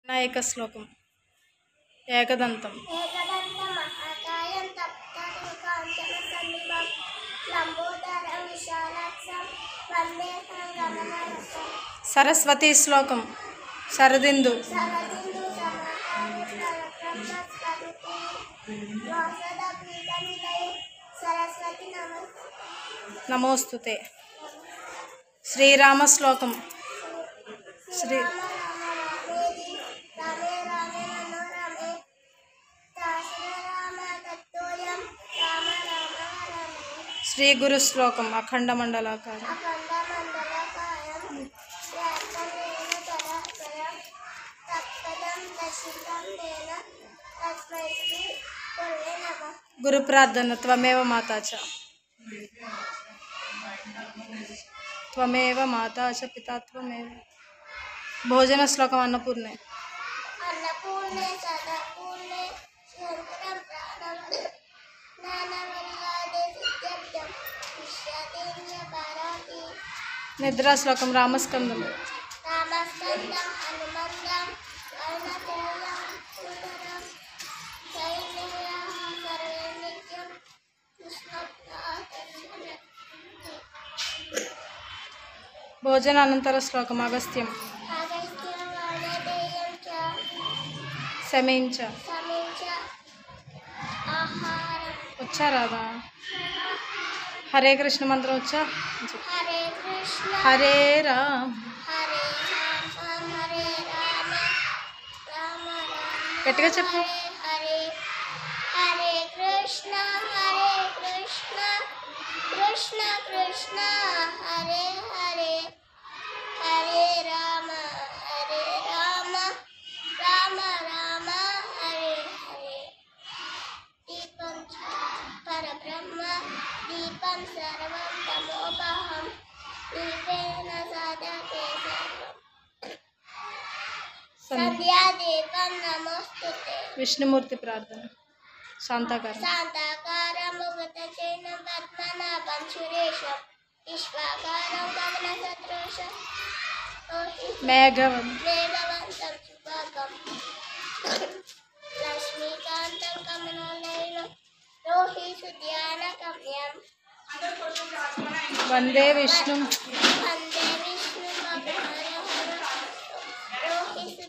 నాయక శ్లోకం ఏకదంతం సరస్వతి శ్లోకం శరదిందు నమోస్తుతే శ్రీరామ శ్లోకం శ్రీ శ్రీ గురు శ్లోకం అఖండ మండలాకారం గురు ప్రార్థన త్వమేవ మాతా చ త్వమేవ మాతా చ పితా త్వమేవ. భోజన శ్లోకం అన్నపూర్ణే నిద్రా శ్లోకం రామస్కందం భోజన అనంతర శ్లోకం అగస్త్యం శమించ వచ్చా రాదా హరే కృష్ణ మంత్రం వచ్చా హరే రామ్ గట్టిగా చెప్పు హరే కృష్ణ కృష్ణ కృష్ణ హరే హరే హరే రామ రామ రామ హరే హరే. దీపం పరబ్రహ్మ దీపం సర్వం తమోపహం దీపేన సాధకే సర్వం సంధ్యాదీపం నమోస్తుతే. విష్ణుమూర్తి ప్రార్థన శాంతాకారం ముగతచైనం పద్మనాభం సురేశం విశ్వాకారం గగనసదృశం మేఘవంతం శుభాగం లక్ష్మీకాంతం కమలనయనం రోహితు ధ్యానగమ్యం వందే విష్ణు రోహితు